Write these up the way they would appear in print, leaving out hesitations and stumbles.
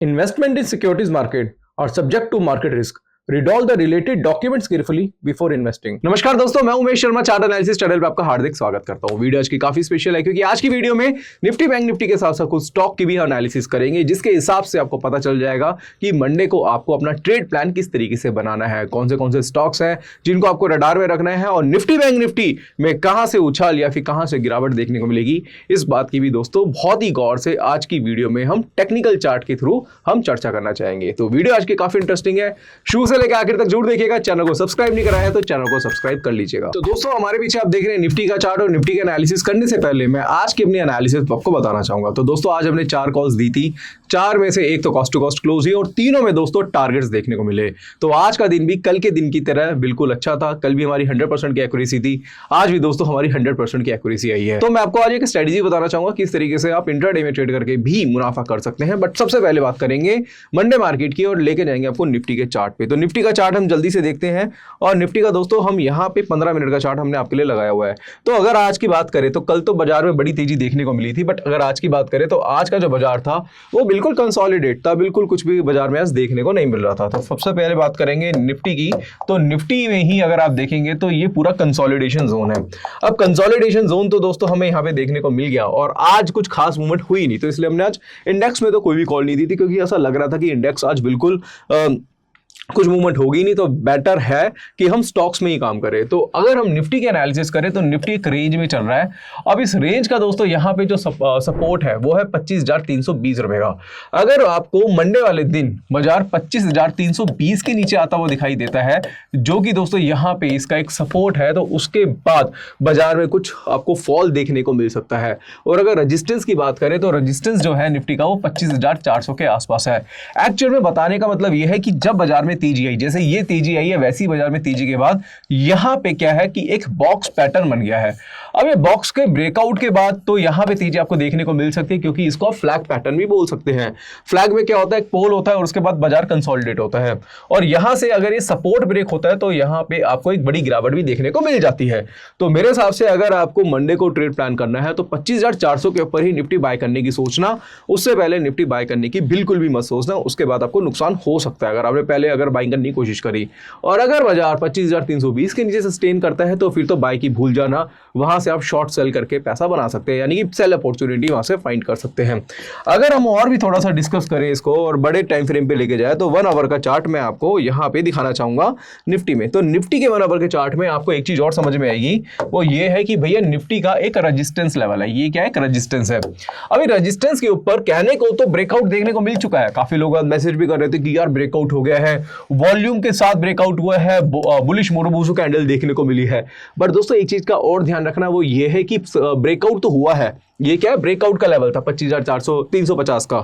Investment in securities market are subject to market risk. Read all the related documents carefully before investing. नमस्कार दोस्तों, मैं Umesh Sharma, chart analysis channel पे आपका हार्दिक स्वागत करता हूं। वीडियो आज की काफी स्पेशल है क्योंकि आज की वीडियो में निफ्टी बैंक निफ्टी के साथ साथ कुछ स्टॉक की भी एनालिसिस करेंगे, जिसके हिसाब से आपको पता चल जाएगा कि मंडे को आपको अपना ट्रेड प्लान किस तरीके से बनाना है, कौन से स्टॉक्स हैं जिनको आपको रडार में रखना है और निफ्टी बैंक निफ्टी में कहां से उछाल या फिर कहां से गिरावट देखने को मिलेगी। इस बात की भी दोस्तों बहुत ही गौर से आज की वीडियो में हम टेक्निकल चार्ट के थ्रू हम चर्चा करना चाहेंगे। तो वीडियो आज की काफी इंटरेस्टिंग है, शुरू से लेकर आखिर तक जरूर देखिएगा। चैनल को सब्सक्राइब नहीं करा है तो चैनल को सब्सक्राइब कर लीजिएगा। तो दोस्तों, हमारे पीछे आप देख रहे हैं निफ्टी का चार्ट, और निफ्टी का एनालिसिस करने से पहले मैं आज की अपनी एनालिसिस आपको बताना चाहूंगा। तो दोस्तों, आज हमने 4 कॉल्स दी थी, 4 में से एक तो कॉस्ट टू कॉस्ट क्लोज हुई और तीनों में दोस्तों टारगेट्स देखने को मिले। तो आज का दिन भी कल के दिन की तरह बिल्कुल अच्छा था। कल भी हमारी 100% की एक्यूरेसी थी, आज भी दोस्तों हमारी 100% की एक्यूरेसी आई है। तो मैं आपको आज एक स्ट्रेटेजी बताना चाहूंगा किस तरीके से आप इंट्राडे में ट्रेड करके भी मुनाफा कर सकते हैं। बट सबसे पहले बात करेंगे मंडे मार्केट की और लेके जाएंगे आपको निफ्टी के चार्ट पे। तो निफ्टी का चार्ट हम जल्दी से देखते हैं, और निफ्टी का दोस्तों हम यहाँ पे 15 मिनट का चार्ट हमने आपके लिए लगाया हुआ है। तो अगर आज की बात करें तो कल तो बाजार में बड़ी तेजी देखने को मिली थी, बट अगर आज की बात करें तो आज का जो बाजार था वो बिल्कुल कंसोलिडेट था, बिल्कुल कुछ भी बाजार में आज देखने को नहीं मिल रहा था। तो सबसे पहले बात करेंगे निफ्टी की। तो निफ्टी में ही अगर आप देखेंगे तो ये पूरा कंसोलिडेशन जोन है। अब कंसोलिडेशन जोन तो दोस्तों हमें यहाँ पे देखने को मिल गया, और आज कुछ खास मूवमेंट हुई नहीं, तो इसलिए हमने आज इंडेक्स में तो कोई भी कॉल नहीं दी थी, क्योंकि ऐसा लग रहा था कि इंडेक्स आज बिल्कुल कुछ मूवमेंट होगी नहीं। तो बेटर है कि हम स्टॉक्स में ही काम करें। तो अगर हम निफ्टी के एनालिसिस करें तो निफ्टी एक रेंज में चल रहा है। अब इस रेंज का दोस्तों यहाँ पे जो सपोर्ट है वो है 25,320 रुपए का। अगर आपको मंडे वाले दिन बाजार 25,320 के नीचे आता हुआ दिखाई देता है, जो कि दोस्तों यहाँ पे इसका एक सपोर्ट है, तो उसके बाद बाजार में कुछ आपको फॉल देखने को मिल सकता है। और अगर रेजिस्टेंस की बात करें तो रेजिस्टेंस जो है निफ्टी का वो 25,400 के आसपास है। एक्चुअल में बताने का मतलब यह है कि जब बाजार में तेजी आई, जैसे ये तेजी आई है, वैसी बाजार में तेजी के बाद यहां पे क्या है कि एक बॉक्स पैटर्न बन गया है। अब ये बॉक्स के ब्रेकआउट के बाद तो यहां पे तेजी आपको देखने को मिल सकती है, क्योंकि इसको आप फ्लैग पैटर्न भी बोल सकते हैं। फ्लैग में क्या होता है, एक पोल होता है और उसके बाद बाजार कंसोलिडेट होता है, और यहां से अगर ये सपोर्ट ब्रेक होता है तो यहां पे आपको एक बड़ी गिरावट भी देखने को मिल जाती है। तो मेरे हिसाब से अगर आपको मंडे को ट्रेड प्लान करना है तो 25,400 के ऊपर ही निफ्टी बाय करने की सोचना, उससे पहले निफ्टी बाय करने की बिल्कुल भी मत सोचना, उसके बाद आपको नुकसान हो सकता है अगर आपने पहले अगर बाइंग करने की कोशिश करी। और अगर बाजार 25,320 के नीचे सस्टेन करता है तो फिर तो बाय की भूल जाना, वहां से आप शॉर्ट सेल करके पैसा बना सकते हैं, यानी कि सेल अपॉर्चुनिटी वहां से फाइंड कर सकते हैं। अगर हम और भी थोड़ा सा डिस्कस करें इसको और बड़े टाइम फ्रेम पे लेके जाए तो 1 आवर का चार्ट मैं आपको यहां पे दिखाना चाहूंगा निफ्टी में। तो निफ्टी के 1 आवर के चार्ट में आपको एक चीज और समझ में आएगी, वो ये है कि भैया निफ्टी का एक रेजिस्टेंस लेवल है। ये क्या है, एक रेजिस्टेंस है। अभी रेजिस्टेंस के ऊपर कहने को तो ब्रेकआउट देखने को मिल चुका है, काफी लोग मैसेज भी कर रहे थे कि यार ब्रेकआउट हो गया है, वॉल्यूम के साथ ब्रेकआउट हुआ है, बुलिश मोरोबुसु कैंडल देखने को मिली है। बट दोस्तों एक चीज का और ध्यान रखना, वो ये है कि ब्रेकआउट तो हुआ है, ये क्या है, ब्रेकआउट का लेवल था 25,400 350 का,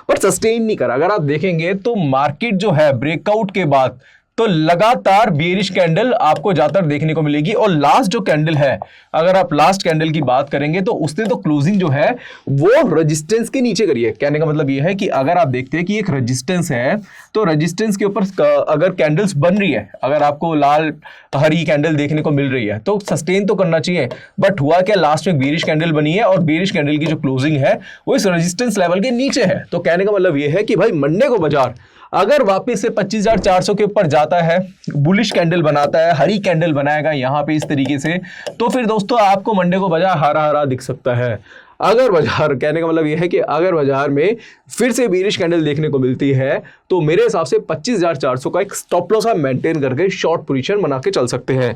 पर सस्टेन नहीं करा। अगर आप देखेंगे तो मार्केट जो है ब्रेकआउट के बाद तो लगातार बेरिश कैंडल आपको ज्यादातर देखने को मिलेगी। और लास्ट जो कैंडल है, अगर आप लास्ट कैंडल की बात करेंगे तो उसने तो क्लोजिंग जो है वो रेजिस्टेंस के नीचे करी है। कहने का मतलब ये है कि अगर आप देखते हैं कि एक रेजिस्टेंस है, तो रेजिस्टेंस के ऊपर अगर कैंडल्स बन रही है, अगर आपको लाल हरी कैंडल देखने को मिल रही है तो सस्टेन तो करना चाहिए। बट हुआ क्या, लास्ट में बेरिश कैंडल बनी है और बेरिश कैंडल की जो क्लोजिंग है वो इस रेजिस्टेंस लेवल के नीचे है। तो कहने का मतलब ये है कि भाई मंडे को बाजार अगर वापस से 25,400 के ऊपर जाता है, बुलिश कैंडल बनाता है, हरी कैंडल बनाएगा यहां पे इस तरीके से, तो फिर दोस्तों आपको मंडे को बाजार हरा हरा दिख सकता है। अगर बाजार, कहने का मतलब यह है कि अगर बाजार में फिर से बेरिश कैंडल देखने को मिलती है तो मेरे हिसाब से 25,400 का एक स्टॉप लॉस आप मेंटेन करके शॉर्ट पोजीशन बना के चल सकते हैं।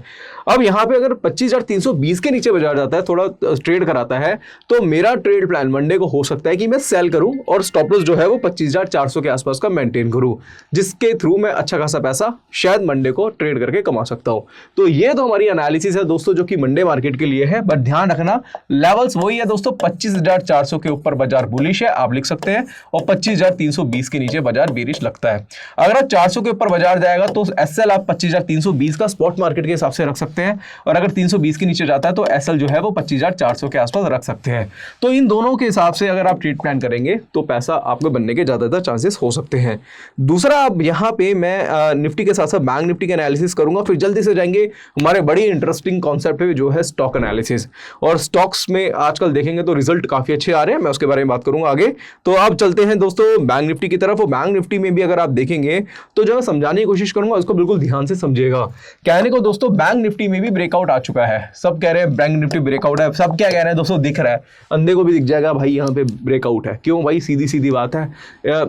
अब यहां पे अगर 25,320 के नीचे बाजार जाता है, थोड़ा ट्रेड कराता है, तो मेरा ट्रेड प्लान मंडे को हो सकता है कि मैं सेल करूं और स्टॉप लॉस जो है वो 25,400 के आसपास का मेंटेन करूं, जिसके थ्रू मैं अच्छा खासा पैसा शायद मंडे को ट्रेड करके कमा सकता हूं। तो ये तो हमारी एनालिसिस है दोस्तों, जो कि मंडे मार्केट के लिए है। बट ध्यान रखना, लेवल्स वही है दोस्तों, 25,400 के ऊपर बाजार बुलिश है, आप लिख सकते हैं, और 25,320 के नीचे बाजार बेरिश लगता है। अगर आप 400 के ऊपर बाजार जाएगा तो एसएल आप 25,320 का स्पॉट मार्केट के हिसाब से रख सकते हैं, और अगर 320 के नीचे जाता है तो एसएल जो है वो 25,400 के आसपास रख सकते हैं। तो इन दोनों के हिसाब से अगर आप ट्रेड प्लान करेंगे तो पैसा आपको बनने के ज्यादातर चांसेस हो सकते हैं। दूसरा, अब यहाँ पे मैं निफ्टी के साथ साथ बैंक निफ्टी का एनालिसिस करूंगा, फिर जल्दी से जाएंगे हमारे बड़ी इंटरेस्टिंग कॉन्सेप्ट है जो है स्टॉक एनालिसिस। और स्टॉक्स में आजकल देखेंगे तो रिजल्ट काफी अच्छे आ रहे हैं, मैं उसके बारे में बात करूंगा आगे। तो आप चलते हैं दोस्तों बैंक निफ्टी की तरफ। और बैंक निफ्टी में भी अगर आप देखेंगे तो जो मैं समझाने की कोशिश करूंगा उसको बिल्कुल ध्यान से समझिएगा। कहने को दोस्तों बैंक निफ्टी में भी ब्रेकआउट आ चुका है। सब कह रहे हैं बैंक निफ्टी ब्रेकआउट है, सब क्या कह रहे हैं दोस्तों, दिख रहा है, अंधे को भी दिख जाएगा भाई यहाँ पे ब्रेकआउट है। क्यों भाई, सीधी सीधी बात है।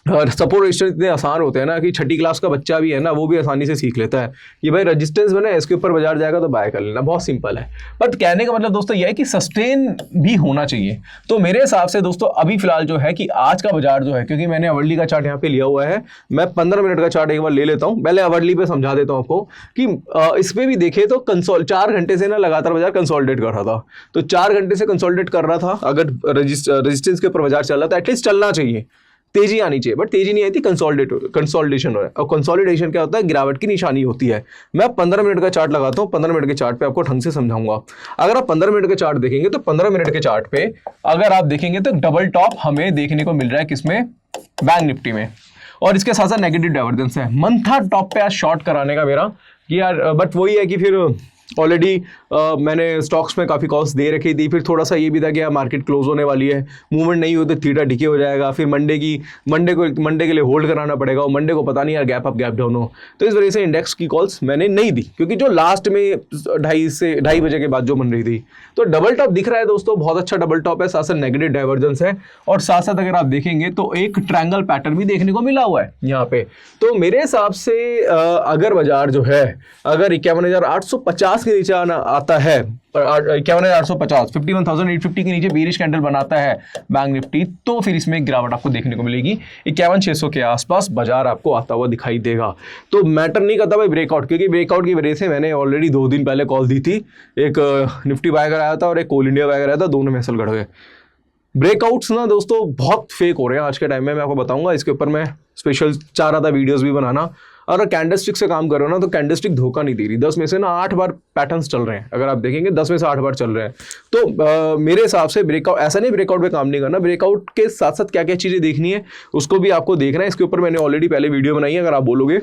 और सपोर्ट रेजिस्टेंस इतने आसान होते हैं ना कि छठी क्लास का बच्चा भी है ना, वो भी आसानी से सीख लेता है कि भाई रेजिस्टेंस बने, इसके ऊपर बाजार जाएगा तो बाय कर लेना, बहुत सिंपल है। बट कहने का मतलब दोस्तों यह है कि सस्टेन भी होना चाहिए। तो मेरे हिसाब से दोस्तों अभी फिलहाल जो है कि आज का बाजार जो है, क्योंकि मैंने अवर्ली का चार्ट यहाँ पे लिया हुआ है, मैं 15 मिनट का चार्ट एक बार ले लेता हूँ। पहले अवर्ली पे समझा देता हूँ आपको कि इस पे भी देखे तो 4 घंटे से ना लगातार बाजार कंसोलिडेट कर रहा था। तो 4 घंटे से कंसोलिडेट कर रहा था। अगर रेजिस्टेंस के ऊपर बाजार चल रहा था, एटलीस्ट चलना चाहिए, तेजी आनी चाहिए, बट तेजी नहीं आई थी, कंसोलिडेशन हो रहा है। और कंसोलिडेशन क्या होता है, गिरावट की निशानी होती है। मैं 15 मिनट का चार्ट लगाता हूँ, 15 मिनट के चार्ट पे आपको ढंग से समझाऊंगा। अगर आप 15 मिनट के चार्ट देखेंगे तो 15 मिनट के चार्ट पे अगर आप देखेंगे तो डबल टॉप हमें देखने को मिल रहा है किसमें, बैंक निफ्टी में, और इसके साथ साथ नेगेटिव डाइवर्जेंस है। मन था टॉप पे आज शॉर्ट कराने का मेरा कि यार, बट वही है कि फिर ऑलरेडी मैंने स्टॉक्स में काफ़ी कॉल्स दे रखी थी। फिर थोड़ा सा ये भी था कि यार मार्केट क्लोज होने वाली है, मूवमेंट नहीं हुई तो थीटा डिके हो जाएगा, फिर मंडे के लिए होल्ड कराना पड़ेगा, और मंडे को पता नहीं यार गैप अप गैप डाउन हो। तो इस वजह से इंडेक्स की कॉल्स मैंने नहीं दी, क्योंकि जो लास्ट में 2:30 बजे के बाद जो बन रही थी। तो डबल टॉप दिख रहा है दोस्तों, बहुत अच्छा डबल टॉप है, साथ साथ नेगेटिव डाइवर्जेंस है, और साथ साथ अगर आप देखेंगे तो एक ट्रायंगल पैटर्न भी देखने को मिला हुआ है यहाँ पे। तो मेरे हिसाब से अगर बाजार जो है, अगर 51,850 के नीचे आता है, 51,850 51,850 के नीचे बेरिश कैंडल बनाता है बैंक निफ्टी, तो फिर इसमें गिरावट आपको देखने को मिलेगी। 51,600 के आसपास बाजार आपको आता हुआ दिखाई देगा। तो मैटर नहीं करता भाई ब्रेकआउट, क्योंकि ब्रेकआउट की वजह से मैंने ऑलरेडी 2 दिन पहले कॉल दी थी। एक निफ्टी बाय कराया था और एक कोल इंडिया बाय कराया था, दोनों में असल गड़ गए। ब्रेकआउट्स ना दोस्तों बहुत फेक हो रहे हैं आज के टाइम में, मैं आपको बताऊंगा। इसके ऊपर मैं स्पेशल चाह रहा था वीडियोस भी बनाना। और कैंडलस्टिक से काम कर रहे हो ना, तो कैंडलस्टिक धोखा नहीं दे रही। 10 में से ना 8 बार पैटर्न्स चल रहे हैं, अगर आप देखेंगे 10 में से 8 बार चल रहे हैं। तो मेरे हिसाब से ब्रेकआउट, ऐसा नहीं ब्रेकआउट पे काम नहीं करना, ब्रेकआउट के साथ साथ क्या क्या चीज़ें देखनी है उसको भी आपको देखना है। इसके ऊपर मैंने ऑलरेडी पहले वीडियो बनाई है, अगर आप बोलोगे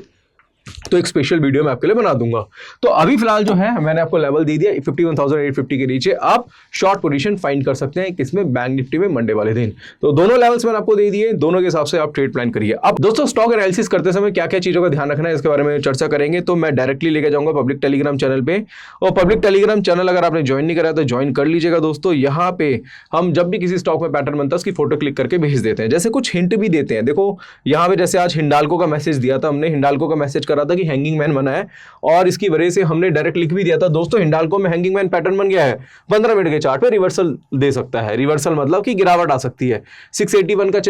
तो एक स्पेशल वीडियो मैं आपके लिए बना दूंगा। तो अभी फिलहाल जो है मैंने आपको लेवल दे दिया 51,850 के नीचे आप शॉर्ट पोजीशन फाइंड कर सकते हैं किसमें, बैंक निफ्टी में मंडे वाले दिन। तो दोनों लेवल्स मैंने आपको दे दिए, दोनों के हिसाब से आप ट्रेड प्लान करिए। अब दोस्तों स्टॉक एनालिसिस करते समय क्या क्या चीजों का ध्यान रखना है इसके बारे में चर्चा करेंगे। तो मैं डायरेक्टली लेके जाऊंगा पब्लिक टेलीग्राम चैनल पे, और पब्लिक टेलीग्राम चैनल अगर आपने ज्वाइन नहीं करा तो ज्वाइन कर लीजिएगा दोस्तों। यहाँ पे हम जब भी किसी स्टॉक में पैटर्न बनता है उसकी फोटो क्लिक करके भेज देते हैं, जैसे कुछ हिंट भी देते हैं। देखो यहाँ पे जैसे आज हिंडाल्को का मैसेज दिया था हमने, हिंडाल्को का मैसेज करा था कि हैंगिंग मैन बना है, और इसकी वजह से हमने डायरेक्ट लिख भी दिया था दोस्तों हिंडाल्को में हैंगिंग मैन पैटर्न बन गया है, 15 मिनट के चार्ट पे रिवर्सल दे सकता है। रिवर्सल मतलब कि गिरावट आ सकती है। 681 का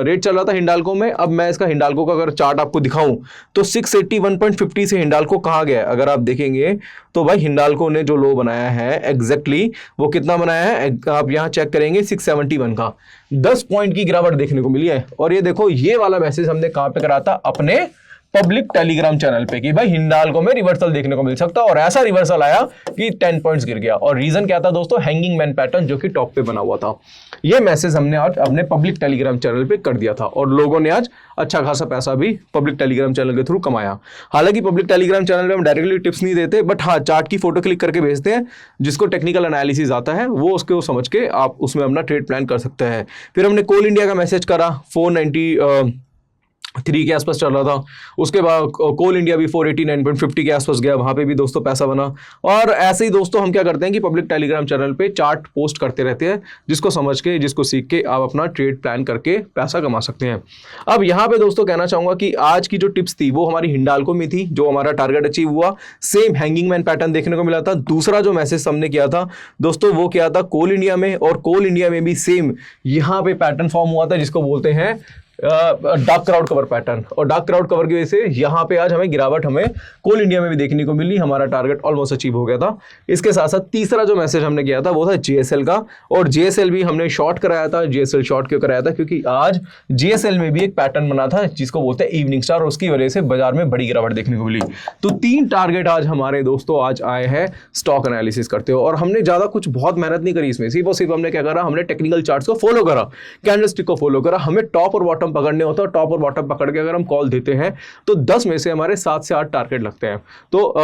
रेट चल रहा था हिंडाल्को में। अब मैं इसका हिंडाल्को का अगर चार्ट आपको दिखाऊं तो 681.50 से हिंडाल्को कहां गया, अगर आप देखेंगे तो भाई हिंडाल्को ने जो लो बनाया है एग्जैक्टली वो कितना बनाया है, आप यहां चेक करेंगे 671 का 10 पॉइंट की गिरावट देखने को मिली है। और ये देखो ये वाला मैसेज हमने कहां पे करा था, अपने पब्लिक टेलीग्राम चैनल पे, कि भाई हिंडाल्को में रिवर्सल देखने को मिल सकता है, और ऐसा रिवर्सल आया कि 10 पॉइंट्स गिर गया। और रीजन क्या था दोस्तों, हैंगिंग मैन पैटर्न जो कि टॉप पे बना हुआ था। ये मैसेज हमने आज अपने पब्लिक टेलीग्राम चैनल पे कर दिया था, और लोगों ने आज अच्छा खासा पैसा भी पब्लिक टेलीग्राम चैनल के थ्रू कमाया। हालांकि पब्लिक टेलीग्राम चैनल पे हम डायरेक्टली टिप्स नहीं देते, बट हाँ चार्ट की फोटो क्लिक करके भेजते हैं। जिसको टेक्निकल एनालिसिस आता है वो उसको समझ के आप उसमें अपना ट्रेड प्लान कर सकते हैं। फिर हमने कोल इंडिया का मैसेज करा, 493 के आसपास चल रहा था। उसके बाद कोल इंडिया भी 489.50 के आसपास गया, वहां पे भी दोस्तों पैसा बना। और ऐसे ही दोस्तों हम क्या करते हैं कि पब्लिक टेलीग्राम चैनल पे चार्ट पोस्ट करते रहते हैं, जिसको समझ के जिसको सीख के आप अपना ट्रेड प्लान करके पैसा कमा सकते हैं। अब यहाँ पे दोस्तों कहना चाहूंगा कि आज की जो टिप्स थी वो हमारी हिंडाल्को में थी, जो हमारा टारगेट अचीव हुआ। सेम हैंगिंग मैन पैटर्न देखने को मिला था। दूसरा जो मैसेज हमने किया था दोस्तों वो किया था कोल इंडिया में, और कोल इंडिया में भी सेम यहाँ पे पैटर्न फॉर्म हुआ था जिसको बोलते हैं डार्क क्राउड कवर पैटर्न। और डार्क क्राउड कवर की वजह से यहाँ पे आज हमें गिरावट हमें कोल इंडिया में भी देखने को मिली। हमारा टारगेट ऑलमोस्ट अचीव हो गया था। इसके साथ साथ तीसरा जो मैसेज हमने किया था वो था जीएसएल का, और जीएसएल भी हमने शॉर्ट कराया था। जीएसएल शॉर्ट क्यों कराया था, क्योंकि आज जीएसएल में भी एक पैटर्न बना था जिसको बोलते हैं इवनिंग स्टार, और उसकी वजह से बाजार में बड़ी गिरावट देखने को मिली। तो 3 टारगेट आज हमारे दोस्तों आज आए हैं स्टॉक एनालिसिस करते हो। और हमने ज्यादा कुछ बहुत मेहनत नहीं करी इसमें, सिर्फ और सिर्फ हमने क्या करा, हमने टेक्निकल चार्ट्स को फॉलो करा, कैंडलस्टिक को फॉलो करा। हमें टॉप और बॉटम पकड़ने होता है, टॉप और बॉटम पकड़ के अगर हम कॉल देते हैं तो 10 में से हमारे 7 से 8 टारगेट लगते हैं। तो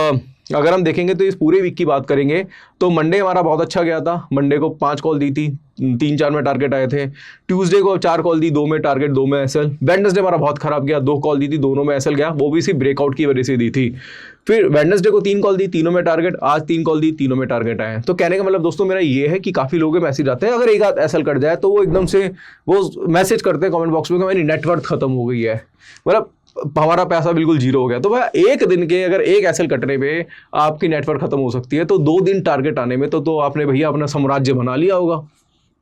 अगर हम देखेंगे तो इस पूरे वीक की बात करेंगे तो मंडे हमारा बहुत अच्छा गया था। मंडे को 5 कॉल दी थी, 3-4 में टारगेट आए थे। ट्यूसडे को 4 कॉल दी, 2 में टारगेट, 2 में एसएल। वेडनेसडे हमारा बहुत खराब गया, 2 कॉल दी थी, दोनों में एसएल गया, वो भी सिर्फ ब्रेकआउट की वजह से दी थी। फिर वेडनेसडे को 3 कॉल दी, तीनों में टारगेट। आज 3 कॉल दी, तीनों में टारगेट आए। तो कहने का मतलब दोस्तों मेरा ये है कि काफी लोगों के मैसेज आते हैं, अगर एक आध एसएल कट जाए तो वो एकदम से वो मैसेज करते हैं कमेंट बॉक्स में कि मेरी नेटवर्थ खत्म हो गई है, मतलब हमारा पैसा बिल्कुल जीरो हो गया। तो भाई एक दिन के अगर एक एसएल कटने पे आपकी नेटवर्क खत्म हो सकती है, तो 2 दिन टारगेट आने में तो आपने भैया अपना साम्राज्य बना लिया होगा।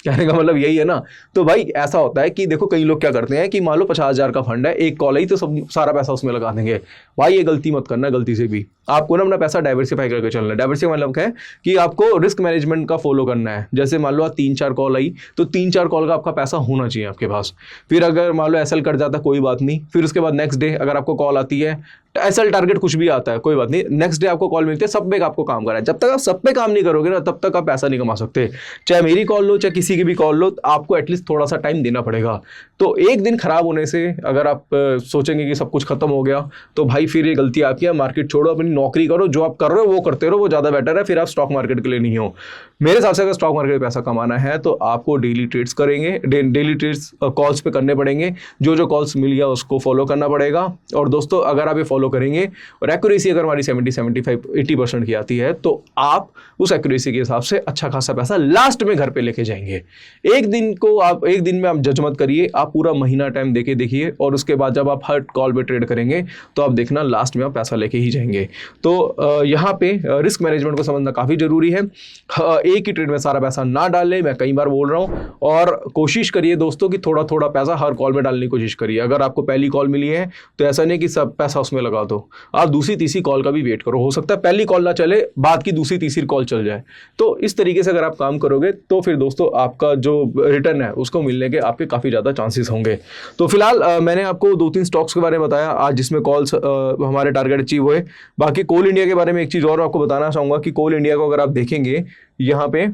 कहने का मतलब यही है ना। तो भाई ऐसा होता है कि देखो कई लोग क्या करते हैं कि मान लो 50,000 का फंड है, एक कॉल आई तो सब सारा पैसा उसमें लगा देंगे। भाई ये गलती मत करना, गलती से भी आपको ना अपना पैसा डाइवर्सिफाई करके चलना है। डाइवर्सिफाई मतलब है कि आपको रिस्क मैनेजमेंट का फॉलो करना है। जैसे मान लो आप 3-4 कॉल आई तो 3-4 कॉल का आपका पैसा होना चाहिए आपके पास। फिर अगर मान लो एसएल कट जाता है कोई बात नहीं, फिर उसके बाद नेक्स्ट डे अगर आपको कॉल आती है, एसएल टारगेट कुछ भी आता है कोई बात नहीं, नेक्स्ट डे आपको कॉल मिलती है, सब पे आपको काम करना है। जब तक आप सब पे काम नहीं करोगे ना तब तक आप पैसा नहीं कमा सकते। चाहे मेरी कॉल लो चाहे किसी की भी कॉल लो, आपको एटलीस्ट थोड़ा सा टाइम देना पड़ेगा। तो एक दिन खराब होने से अगर आप सोचेंगे कि सब कुछ खत्म हो गया तो भाई फिर ये गलती आपकी है। मार्केट छोड़ो, अपनी नौकरी करो, जो आप कर रहे हो वो करते रहो, वो ज़्यादा बेटर है। फिर आप स्टॉक मार्केट के लिए नहीं हो। मेरे हिसाब से अगर स्टॉक मार्केट में पैसा कमाना है तो आपको डेली ट्रेड्स करेंगे, डेली ट्रेड्स कॉल्स पे करने पड़ेंगे। जो कॉल्स मिल गया उसको फॉलो करना पड़ेगा। और दोस्तों अगर आप ये फॉलो करेंगे और एक्यूरेसी अगर हमारी 70-75-80% की आती है तो आप उस एक्यूरेसी के हिसाब से अच्छा खासा पैसा लास्ट में घर पे लेके जाएंगे। एक दिन में आप जज मत करिए, आप पूरा महीना टाइम देके देखिए और उसके बाद जब आप हर कॉल पे ट्रेड करेंगे तो आप देखना लास्ट में आप पैसा लेके ही जाएंगे। तो यहाँ पे रिस्क मैनेजमेंट को समझना काफ़ी जरूरी है। एक ही ट्रेड में सारा पैसा ना डालें, मैं कई बार बोल रहा हूँ। और कोशिश करिए दोस्तों कि थोड़ा थोड़ा पैसा हर कॉल में डालने की कोशिश करिए। अगर आपको पहली कॉल मिली है तो ऐसा नहीं कि सब पैसा उसमें लगा दो, आप दूसरी तीसरी कॉल का भी वेट करो। हो सकता है पहली कॉल ना चले, बाद की दूसरी तीसरी कॉल चल जाए। तो इस तरीके से अगर आप काम करोगे तो फिर दोस्तों आपका जो रिटर्न है उसको मिलने के आपके काफ़ी ज़्यादा चांसेस होंगे। तो फिलहाल मैंने आपको 2-3 स्टॉक्स के बारे में बताया आज जिसमें कॉल्स हमारे टारगेट अचीव हुए। बाकी कोल इंडिया के बारे में एक चीज़ और आपको बताना चाहूँगा कि कोल इंडिया को अगर आप देखेंगे यहाँ पे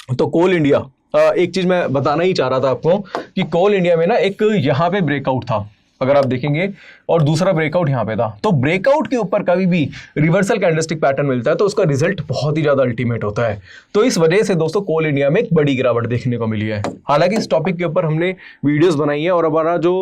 तो कोल इंडिया एक चीज़ मैं बताना ही चाह रहा था आपको कि कोल इंडिया में ना एक यहाँ पे ब्रेकआउट था अगर आप देखेंगे और दूसरा ब्रेकआउट यहाँ पे था। तो ब्रेकआउट के ऊपर कभी भी रिवर्सल कैंडलस्टिक पैटर्न मिलता है तो उसका रिजल्ट बहुत ही ज्यादा अल्टीमेट होता है। तो इस वजह से दोस्तों कोल इंडिया में एक बड़ी गिरावट देखने को मिली है। हालांकि इस टॉपिक के ऊपर हमने वीडियोस बनाई है और हमारा जो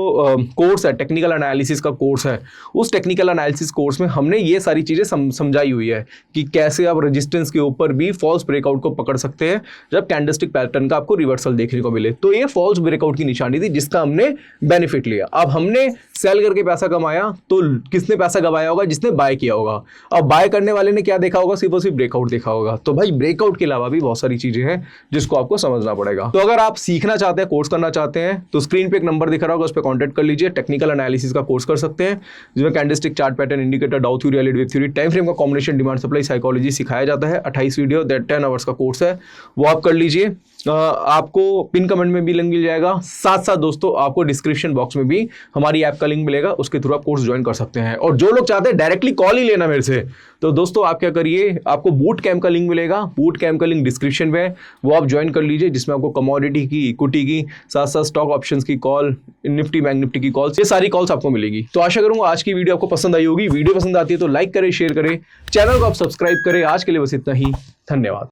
कोर्स है टेक्निकल एनालिसिस का कोर्स है, उस टेक्निकल एनालिसिस कोर्स में हमने ये सारी चीजें समझाई हुई है कि कैसे आप रेजिस्टेंस के ऊपर भी फॉल्स ब्रेकआउट को पकड़ सकते हैं जब कैंडलस्टिक पैटर्न का आपको रिवर्सल देखने को मिले। तो ये फॉल्स ब्रेकआउट की निशानी थी जिसका हमने बेनिफिट लिया। अब हमने सेल करके पैसा कमाया तो किसने पैसा गवाया होगा? जिसने बाय किया होगा। अब बाय करने वाले ने क्या देखा होगा? सिर्फ और सिर्फ ब्रेकआउट देखा होगा। तो भाई ब्रेकआउट के अलावा भी बहुत सारी चीजें हैं जिसको आपको समझना पड़ेगा। तो अगर आप सीखना चाहते हैं, कोर्स करना चाहते हैं तो स्क्रीन पे एक नंबर दिख रहा होगा, उस पर कॉन्टैक्ट कर लीजिए। टेक्निकल एनालिसिस का कोर्स कर सकते हैं जिसमें कैंडलस्टिक, चार्ट पैटर्न, इंडिकेटर, डाउ theory, LED wave theory, time frame का कॉम्बिनेशन, डिमांड सप्लाई, साइकोलॉजी सिखाया जाता है। 28 वीडियो 10 आवर्स का कोर्स है, वो आप कर लीजिए। आपको पिन कमेंट में भी लिंक मिल जाएगा। साथ साथ दोस्तों आपको डिस्क्रिप्शन बॉक्स में भी हमारी ऐप का लिंक मिलेगा, उसके थ्रू आप कोर्स ज्वाइन कर सकते हैं। और जो लोग चाहते हैं डायरेक्टली कॉल ही लेना मेरे से, तो दोस्तों आप क्या करिए, आपको बूट कैंप का लिंक मिलेगा। बूट कैंप का लिंक डिस्क्रिप्शन में है, वो आप ज्वाइन कर लीजिए, जिसमें आपको कमोडिटी की, इक्विटी की, साथ साथ स्टॉक ऑप्शंस की कॉल, निफ्टी बैंक निफ्टी की कॉल्स, ये सारी कॉल्स आपको मिलेगी। तो आशा करूंगा आज की वीडियो आपको पसंद आई होगी। वीडियो पसंद आती है तो लाइक करें, शेयर करें, चैनल को आप सब्सक्राइब करें। आज के लिए बस इतना ही, धन्यवाद।